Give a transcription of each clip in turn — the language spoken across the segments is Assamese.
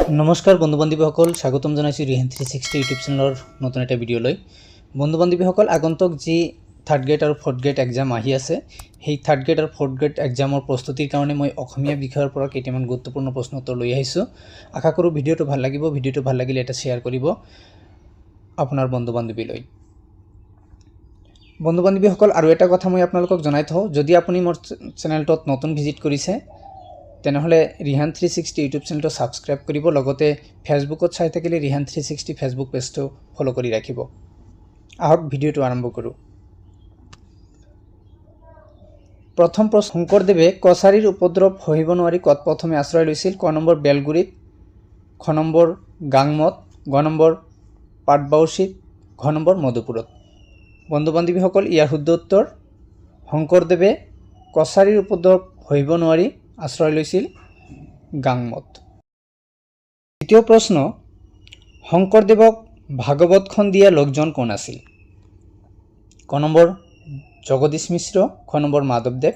নমস্কাৰ বন্ধু বান্ধৱীসকল, স্বাগতম জনাইছোঁ ৰিহান 360 ইউটিউব চেনেলৰ নতুন এটা ভিডিঅ'লৈ। বন্ধু বান্ধৱীসকল, আগন্তুক যি থাৰ্ড গ্ৰেড আৰু ফ'ৰ্থ গ্ৰেড এক্সাম আহি আছে, সেই থাৰ্ড গ্ৰেড আৰু ফ'ৰ্থ গ্ৰেড এক্সামৰ প্ৰস্তুতিৰ কাৰণে মই অসমীয়া বিষয়ৰ পৰা কেইটামান গুৰুত্বপূৰ্ণ প্ৰশ্ন উত্তৰ লৈ আহিছোঁ। আশা কৰোঁ ভিডিঅ'টো ভাল লাগিব। ভিডিঅ'টো ভাল লাগিলে এটা শ্বেয়াৰ কৰিব আপোনাৰ বন্ধু বান্ধৱীলৈ। বন্ধু বান্ধৱীসকল, আৰু এটা কথা মই আপোনালোকক জনাই থওঁ, যদি আপুনি মোৰ চেনেলটোত নতুন ভিজিট কৰিছে তেনেহ'লে ৰিহান 360 ইউটিউব চেনেলটো ছাবস্ক্ৰাইব কৰিব, লগতে ফেচবুকত চাই থাকিলে ৰিহান 360 ফেচবুক পেজটো ফ'ল' কৰি ৰাখিব। আহক ভিডিঅ'টো আৰম্ভ কৰোঁ। প্ৰথম প্ৰশ্ন, শংকৰদেৱে কছাৰীৰ উপদ্ৰৱ সহিব নোৱাৰি ক'ত প্ৰথমে আশ্ৰয় লৈছিল? ক নম্বৰ বেলগুৰিত, খ নম্বৰ গাংমত, গ নম্বৰ পাটবাউসীত, ঘ নম্বৰ মধুপুৰত। বন্ধু বান্ধৱীসকল, ইয়াৰ শুদ্ধ উত্তৰ শংকৰদেৱে কছাৰীৰ উপদ্ৰৱ সহিব নোৱাৰি আশ্ৰয় লৈছিল গাংমত। দ্বিতীয় প্ৰশ্ন, শংকৰদেৱক ভাগৱতখন দিয়া লোকজন কোন আছিল? ক নম্বৰ জগদীশ মিশ্ৰ, খ নম্বৰ মাধৱদেৱ,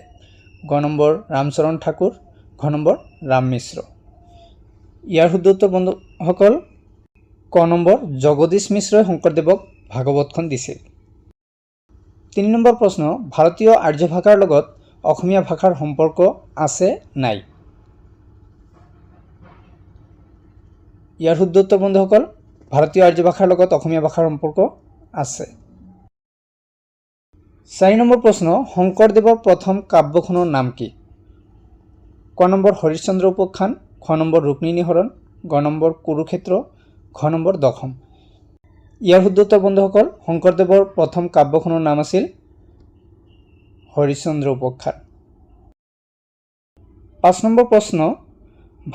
গ নম্বৰ ৰামচৰণ ঠাকুৰ, ঘ নম্বৰ ৰাম মিশ্ৰ। ইয়াৰ শুদ্ধ উত্তৰ বন্ধুসকল ক নম্বৰ জগদীশ মিশ্ৰই শংকৰদেৱক ভাগৱতখন দিছিল। ৩ নম্বৰ প্ৰশ্ন, ভাৰতীয় আৰ্য ভাষাৰ লগত অসমীয়া ভাষাৰ সম্পৰ্ক আছে নাই? ইয়াৰ শুদ্ধ উত্তৰ বন্ধুসকল, ভাৰতীয় আৰ্য ভাষাৰ লগত অসমীয়া ভাষাৰ সম্পৰ্ক আছে। ৪ নম্বৰ প্ৰশ্ন, শংকৰদেৱৰ প্ৰথম কাব্যখনৰ নাম কি? ক নম্বৰ হৰিশ্চন্দ্ৰ উপাখ্যান, খ নম্বৰ ৰুক্মিণী হৰণ, গ নম্বৰ কুৰুক্ষেত্ৰ, ঘ নম্বৰ দশম। ইয়াৰ শুদ্ধ উত্তৰ বন্ধুসকল, শংকৰদেৱৰ প্ৰথম কাব্যখনৰ নাম আছিল হৰিশ্চন্দ্ৰ উপাখ্যান। ৫ নম্বৰ প্ৰশ্ন,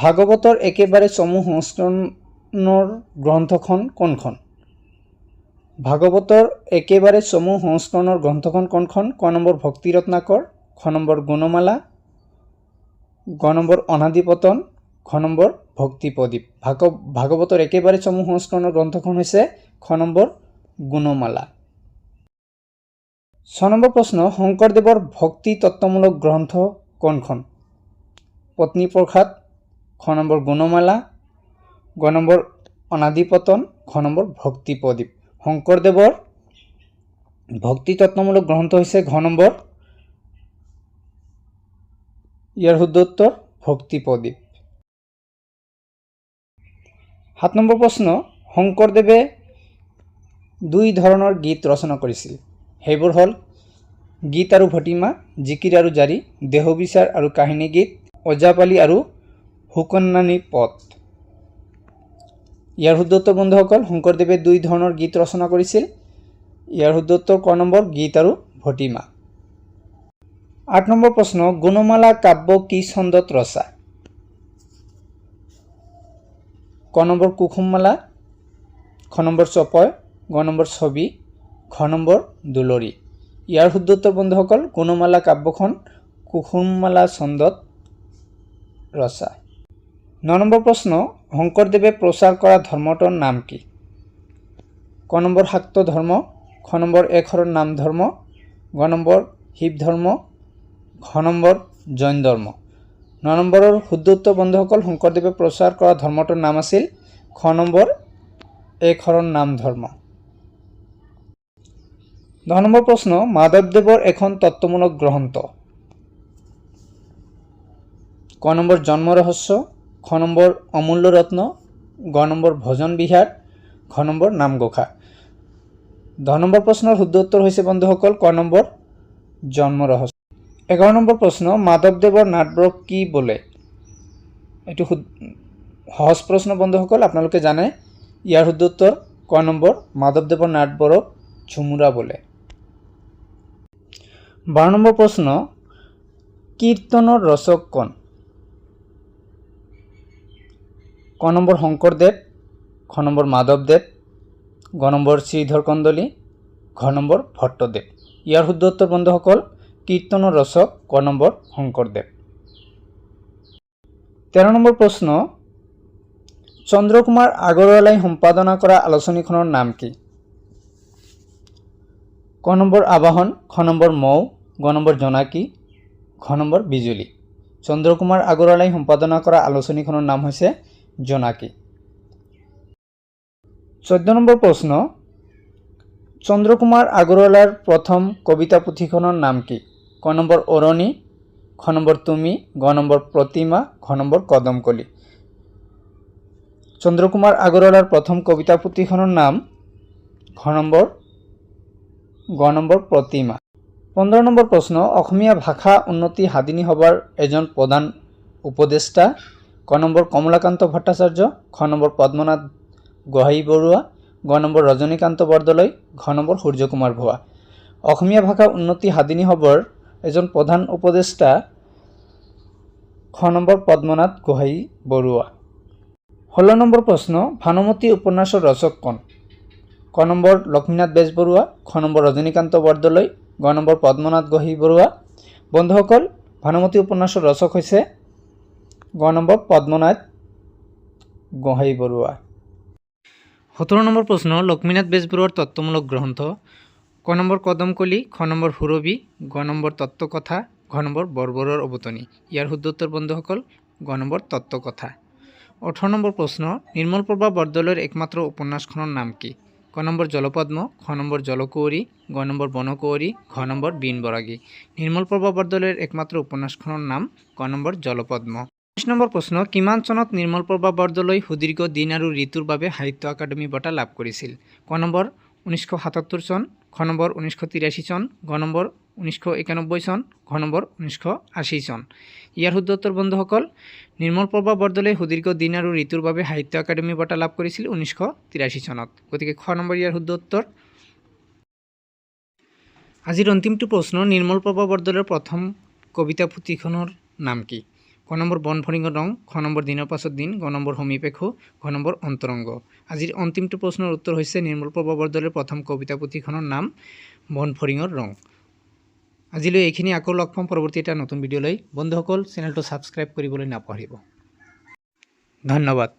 ভাগৱতৰ একেবাৰে চমু সংস্কৰণৰ গ্ৰন্থখন কোনখন? ভাগৱতৰ একেবাৰে চমু সংস্কৰণৰ গ্ৰন্থখন কোনখন? ক নম্বৰ ভক্তি ৰত্নাকৰ, খ নম্বৰ গুণমালা, গ নম্বৰ অনাদিপতন, ঘ নম্বৰ ভক্তি প্ৰদীপ। ভাগৱতৰ একেবাৰে চমু সংস্কৰণৰ গ্ৰন্থখন হৈছে খ নম্বৰ গুণমালা। ৬ নম্বৰ প্ৰশ্ন, শংকৰদেৱৰ ভক্তি তত্ত্বমূলক গ্ৰন্থ কোনখন? পত্নী প্ৰসাদ, খ নম্বৰ গুণমালা, গ নম্বৰ অনাদিপতন, ঘ নম্বৰ ভক্তি প্ৰদীপ। শংকৰদেৱৰ ভক্তি তত্ত্বমূলক গ্ৰন্থ হৈছে ঘ নম্বৰ, ইয়াৰ শুদ্ধ উত্তৰ ভক্তি প্ৰদীপ। ৭ নম্বৰ প্ৰশ্ন, শংকৰদেৱে 2 ধৰণৰ গীত ৰচনা কৰিছিল। সেইবোৰ হ'ল গীত আৰু ভটিমা, জিকিৰ আৰু জাৰি, দেহ বিচাৰ আৰু কাহিনী গীত, ওজাপালি আৰু হুকন্নানী পদ। ইয়াৰ শুদ্ধ উত্তৰ বন্ধুসকল, শংকৰদেৱে 2 ধৰণৰ গীত ৰচনা কৰিছিল। ইয়াৰ শুদ্ধ উত্তৰ ক নম্বৰ গীত আৰু ভটিমা। ৮ নম্বৰ প্ৰশ্ন, গুণমালা কাব্য কি ছন্দত ৰচা? ক নম্বৰ কুসুমমালা, খ নম্বৰ চপয়, গ নম্বৰ ছবি, ঘ নম্বৰ দুলৰী। ইয়াৰ শুদ্ধ উত্তৰ বন্ধুসকল, গুণমালা কাব্যখন কুসুমমালা ছন্দত ৰচা। ৯ নম্বৰ প্ৰশ্ন, শংকৰদেৱে প্ৰচাৰ কৰা ধৰ্মটোৰ নাম কি? ক নম্বৰ শাক্ত ধৰ্ম, খ নম্বৰ একশৰণ নাম ধৰ্ম, গ নম্বৰ শিৱ ধৰ্ম, ঘ নম্বৰ জৈন ধৰ্ম। ৯ নম্বৰৰ শুদ্ধ উত্তৰ বন্ধুসকল, শংকৰদেৱে প্ৰচাৰ কৰা ধৰ্মটোৰ নাম আছিল খ নম্বৰ একশৰণ নাম ধৰ্ম। ১০ নম্বৰ প্ৰশ্ন, মাধৱদেৱৰ এখন তত্ত্বমূলক গ্ৰন্থ। ক নম্বৰ জন্ম ৰহস্য, খ নম্বৰ অমূল্য ৰত্ন, গ নম্বৰ ভজন বিহাৰ, ঘ নম্বৰ নামঘোষা। ১০ নম্বৰ প্ৰশ্নৰ শুদ্ধ উত্তৰ হৈছে বন্ধুসকল ক নম্বৰ জন্ম ৰহস্য। ১১ নম্বৰ প্ৰশ্ন, মাধৱদেৱৰ নাটবৰক কি বোলে? এইটো সহজ প্ৰশ্ন বন্ধুসকল, আপোনালোকে জানে। ইয়াৰ শুদ্ধ উত্তৰ ক নম্বৰ মাধৱদেৱৰ নাটবৰক ঝুমুৰা বোলে। ১২ নম্বৰ প্ৰশ্ন, কীৰ্তনৰ ৰচক কোন? ক নম্বৰ শংকৰদেৱ, খ নম্বৰ মাধৱদেৱ, গ নম্বৰ শ্ৰীধৰ কন্দলী, ঘ নম্বৰ ভট্টদেৱ। ইয়াৰ শুদ্ধ উত্তৰ বন্ধুসকল, কীৰ্তনৰ ৰচক ক নম্বৰ শংকৰদেৱ। ১৩ নম্বৰ প্ৰশ্ন, চন্দ্ৰকুমাৰ আগৰৱালাই সম্পাদনা কৰা আলোচনীখনৰ নাম কি? ক নম্বৰ আবাহন, খ নম্বৰ মৌ, গ নম্বৰ জোনাকী, ঘ নম্বৰ বিজুলী। চন্দ্ৰকুমাৰ আগৰৱালাই সম্পাদনা কৰা আলোচনীখনৰ নাম হৈছে জোনাকী। 14 নম্বৰ প্ৰশ্ন চন্দ্ৰকুমাৰ আগৰৱালাৰ প্ৰথম কবিতা পুথিখনৰ নাম কি? ক নম্বৰ অৰণী, খ নম্বৰ তুমি, গ নম্বৰ প্ৰতিমা, ঘ নম্বৰ কদমকলি। চন্দ্ৰকুমাৰ আগৰৱালাৰ প্ৰথম কবিতা পুথিখনৰ নাম গ নম্বৰ প্ৰতিমা। 15 নম্বৰ প্ৰশ্ন অসমীয়া ভাষা উন্নতি সাধিনী সভাৰ এজন প্ৰধান উপদেষ্টা। ক নম্বৰ কমলাকান্ত ভট্টাচাৰ্য, খ নম্বৰ পদ্মনাথ গোহাঁই বৰুৱা, গ নম্বৰ ৰজনীকান্ত বৰদলৈ, ঘ নম্বৰ সূৰ্যকুমাৰ ভুৱা। অসমীয়া ভাষা উন্নতি সাধিনী সভাৰ এজন প্ৰধান উপদেষ্টা খ নম্বৰ পদ্মনাথ গোহাঁই বৰুৱা। 16 নম্বৰ প্ৰশ্ন ভানুমতী উপন্যাসৰ ৰচক কোন? ক নম্বৰ লক্ষ্মীনাথ বেজবৰুৱা, খ নম্বৰ ৰজনীকান্ত বৰদলৈ, গ নম্বৰ পদ্মনাথ গোহাঁই বৰুৱা। বন্ধুসকল ভানুমতী উপন্যাসৰ ৰচক হৈছে গ নম্বৰ পদ্মনাথ গোহাঁই বৰুৱা। 17 নম্বৰ প্ৰশ্ন লক্ষ্মীনাথ বেজবৰুৱাৰ তত্ত্বমূলক গ্ৰন্থ। ক নম্বৰ কদমকলি, খ নম্বৰ সুৰভি, গ নম্বৰ তত্ত্বকথা, ঘ নম্বৰ বৰ্বৰৰ অৱতনী। ইয়াৰ শুদ্ধ উত্তৰ বন্ধুসকল গ নম্বৰ তত্ত্বকথা। 18 নম্বৰ প্ৰশ্ন নিৰ্মলপ্ৰভা বৰদলৈৰ একমাত্ৰ উপন্যাসখনৰ নাম কি? ক নম্বৰ জলপদ্ম, খ নম্বৰ জলকুঁৱৰী, গ নম্বৰ বনকুঁৱৰী, ঘ নম্বৰ বীণ বৰাগী। নিৰ্মলপ্ৰভা বৰদলৈৰ একমাত্ৰ উপন্যাসখনৰ নাম ক নম্বৰ জলপদ্ম। 19 নম্বৰ প্ৰশ্ন কিমান চনত নিৰ্মলপ্ৰভা বৰদলৈ সুদীৰ্ঘ দিন আৰু ঋতুৰ বাবে সাহিত্য একাডেমী বঁটা লাভ কৰিছিল? ক নম্বৰ 1977 চন, খ নম্বৰ 1983 চন, গ নম্বৰ 1991 চন, ঘ নম্বৰ 1980 চন। ইয়াৰ শুদ্ধ উত্তৰ বন্ধুসকল নিৰ্মলপ্ৰভা বৰদলৈ সুদীৰ্ঘ দিন আৰু ঋতুৰ বাবে সাহিত্য একাডেমী বঁটা লাভ কৰিছিল 1983 চনত। গতিকে খ নম্বৰ ইয়াৰ শুদ্ধ উত্তৰ। আজিৰ অন্তিমটো প্ৰশ্ন নিৰ্মলপ্ৰভা বৰদলৈৰ প্ৰথম কবিতা পুথিখনৰ নাম কি? ক নম্বৰ বনফৰিঙৰ ৰং, খ নম্বৰ দিনৰ পাছত দিন, গ নম্বৰ সমীপেক্ষু, ঘ নম্বৰ অন্তৰংগ। আজিৰ অন্তিমটো প্ৰশ্নৰ উত্তৰ হৈছে নিৰ্মলপ্ৰভা বৰদলৈৰ প্ৰথম কবিতা পুথিখনৰ নাম বনফৰিঙৰ ৰং। আজিলৈ এইখিনি, আকৌ লগ পাম পৰৱৰ্তী এটা নতুন ভিডিঅ'লৈ। বন্ধুসকল চেনেলটো ছাবস্ক্ৰাইব কৰিবলৈ নাপাহৰিব। ধন্যবাদ।